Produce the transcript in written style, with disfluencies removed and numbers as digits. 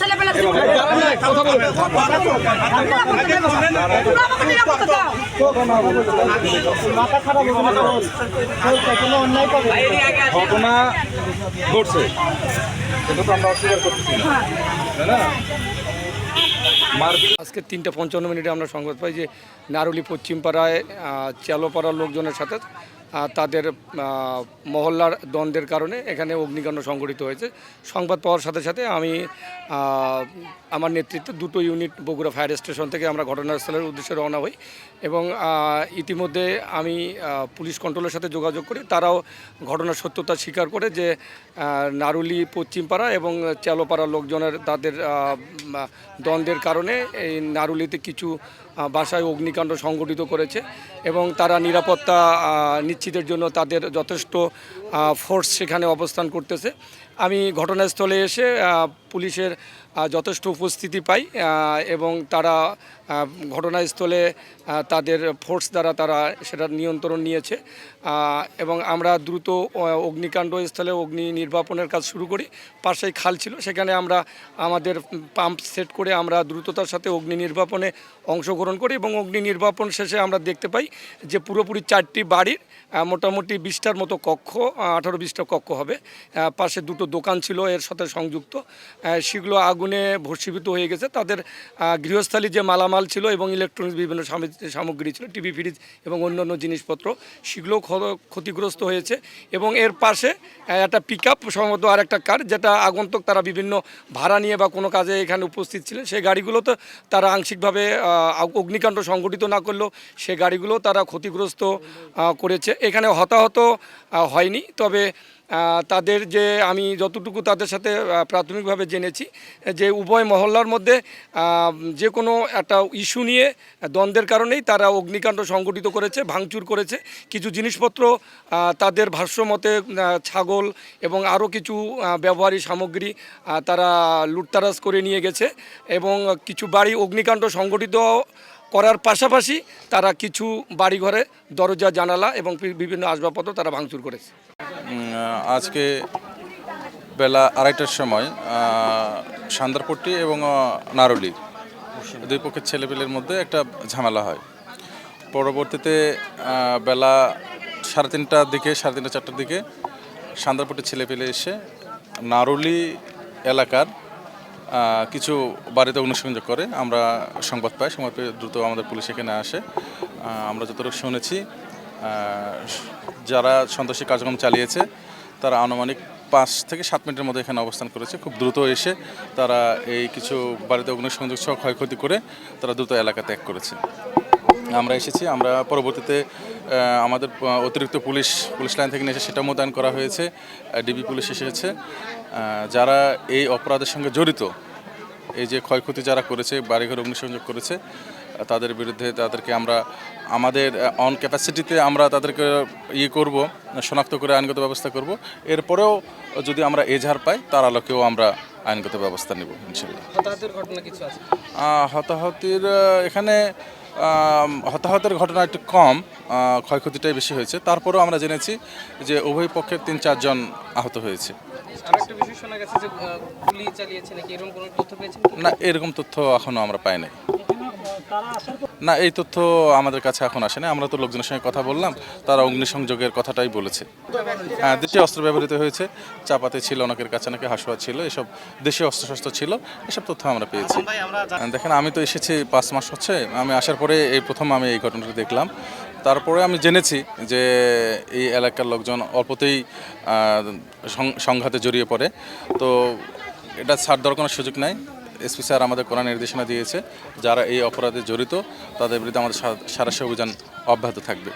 ছেলেপেলে ঘটনা ঘটছে, এটা তো আমরা অস্বীকার করতেছি না, তাই না? আজকে 3:55 আমরা সংবাদ পাই যে নারুলি পশ্চিমপাড়ায় চালোপাড়ার লোকজনের সাথে তাদের মহল্লার দ্বন্দ্বের কারণে এখানে অগ্নিকাণ্ড সংঘটিত হয়েছে। সংবাদ পাওয়ার সাথে সাথে আমি আমার নেতৃত্বে 2টো ইউনিট বগুড়া ফায়ার স্টেশন থেকে আমরা ঘটনাস্থলের উদ্দেশ্যে রওনা হই এবং ইতিমধ্যে আমি পুলিশ কন্ট্রোলের সাথে যোগাযোগ করি। তারাও ঘটনার সত্যতা স্বীকার করে যে নারুলি পশ্চিমপাড়া এবং চালোপাড়ার লোকজনের তাদের দ্বন্দ্বের কারণে এই নারুলিতে কিছু বাসায় অগ্নিকাণ্ড সংঘটিত করেছে এবং তারা নিরাপত্তা নিশ্চিতের জন্য তাদের যথেষ্ট ফোর্স সেখানে অবস্থান করতেছে। আমি ঘটনাস্থলে এসে পুলিশের যথেষ্ট উপস্থিতি পাই এবং তারা ঘটনাস্থলে তাদের ফোর্স দ্বারা তারা সেটা নিয়ন্ত্রণ নিয়েছে এবং আমরা দ্রুত অগ্নিকাণ্ডস্থলে অগ্নি নির্বাপনের কাজ শুরু করি। পাশেই খাল ছিল, সেখানে আমরা আমাদের পাম্প সেট করে আমরা দ্রুততার সাথে অগ্নি নির্বাপনে অংশগ্রহণ করি এবং অগ্নি নির্বাপন শেষে আমরা দেখতে পাই যে পুরোপুরি 4টি বাড়ির মোটামুটি 20টার মতো কক্ষ, 18-20টা কক্ষ হবে, পাশে 2টো দোকান ছিল এর সাথে সংযুক্ত, সেগুলো আগুনে ভস্মীভূত হয়ে গেছে। তাদের গৃহস্থালী যে মালামাল ছিল এবং ইলেকট্রনিক্স বিভিন্ন সামগ্রী ছিল, টিভি, ফ্রিজ এবং অন্যান্য জিনিসপত্র, সেগুলো ক্ষতিগ্রস্ত হয়েছে এবং এর পাশে একটা পিকআপ সম্ভবত আর একটা কার, যেটা আগন্তুক তারা বিভিন্ন ভাড়া নিয়ে বা কোনো কাজে এখানে উপস্থিত ছিলেন, সেই গাড়িগুলোতে তারা আংশিকভাবে অগ্নিকাণ্ড সংঘটিত না করলেও সে গাড়িগুলো তারা ক্ষতিগ্রস্ত করেছে। এখানে হতাহত হয়নি, তবে তাদের যে আমি যতটুকু তাদের সাথে প্রাথমিকভাবে জেনেছি যে উভয় মহল্লার মধ্যে যে কোনো একটা ইস্যু নিয়ে দ্বন্দ্বের কারণেই তারা অগ্নিকাণ্ড সংঘটিত করেছে, ভাঙচুর করেছে। কিছু জিনিসপত্র তাদের ভাষ্যমতে ছাগল এবং আরও কিছু ব্যবহারী সামগ্রী তারা লুটতারাজ করে নিয়ে গেছে এবং কিছু বাড়ি অগ্নিকাণ্ড সংঘটিত করার পাশাপাশি তারা কিছু বাড়িঘরে দরজা, জানালা এবং বিভিন্ন আসবাবপত্র তারা ভাঙচুর করেছে। আজকে বেলা 2:30টার সময় সান্দারপট্টি এবং নারুলি দুই পক্ষের ছেলেপেলের মধ্যে একটা ঝামেলা হয়। পরবর্তীতে বেলা 3:30টার দিকে, 3:30-4টার দিকে সান্দারপট্টির ছেলেপেলে এসে নারুলি এলাকার কিছু বাড়িতে অগ্নিসংযোগ করে। আমরা সংবাদ পাই, সংবাদ পেয়ে দ্রুত আমাদের পুলিশ এখানে আসে। আমরা যতটুকু শুনেছি যারা সন্ত্রাসী কার্যক্রম চালিয়েছে তারা আনুমানিক 5 থেকে 7 মিনিটের মধ্যে এখানে অবস্থান করেছে। খুব দ্রুত এসে তারা এই কিছু বাড়িতে অগ্নিসংযোগ সহ ক্ষয়ক্ষতি করে তারা দ্রুত এলাকা ত্যাগ করেছে। আমরা এসেছি, আমরা পরবর্তীতে আমাদের অতিরিক্ত পুলিশ লাইন থেকে এসে সেটা মোতায়েন করা হয়েছে, ডিবি পুলিশ এসেছে। যারা এই অপরাধের সঙ্গে জড়িত, এই যে ক্ষয়ক্ষতি যারা করেছে, বাড়িঘর অগ্নিসংযোগ করেছে, তাদের বিরুদ্ধে তাদেরকে আমরা আমাদের অন ক্যাপাসিটিতে আমরা তাদেরকে করব, শনাক্ত করে আইনগত ব্যবস্থা করব। এরপরেও যদি আমরা এজাহার পাই তার আলোকেও আমরা আইনগত ব্যবস্থা নেব ইনশাল্লাহ। হতাহতের ঘটনা কিছু আছে? হতাহতের এখানে হতাহতের ঘটনা একটু কম, ক্ষয়ক্ষতিটাই বেশি হয়েছে। তারপরেও আমরা জেনেছি যে উভয় পক্ষের 3-4 জন আহত হয়েছে। আরেকটা বিষয় শোনা গেছে যে গুলি চালিয়েছে নাকি, এরকম কোনো তথ্য পেয়েছেন? না, এরকম তথ্য এখনো আমরা পাই নাই। না, এই তথ্য আমাদের কাছে এখন আসেনি। আমরা তো লোকজনের সঙ্গে কথা বললাম, তারা অগ্নিসংযোগের কথাটাই বলেছে। হ্যাঁ, দেশীয় অস্ত্র ব্যবহৃত হয়েছে, চাপাতি ছিল অনেকের কাছে, নাকি হাসুয়া ছিল, এসব দেশীয় অস্ত্রশস্ত্র ছিল, এসব তথ্য আমরা পেয়েছি। দেখেন, আমি তো এসেছি 5 মাস হচ্ছে, আমি আসার পরে এই প্রথম আমি এই ঘটনাটা দেখলাম। তারপরে আমি জেনেছি যে এই এলাকার লোকজন অল্পতেই সংঘাতে জড়িয়ে পড়ে, তো এটা ছাড় দেওয়ার কোনো সুযোগ নাই। এসপি স্যার আমাদের কড়া নির্দেশনা দিয়েছে, যারা এই অপরাধে জড়িত তাদের বিরুদ্ধে আমাদের সারাশি অভিযান অব্যাহত থাকবে।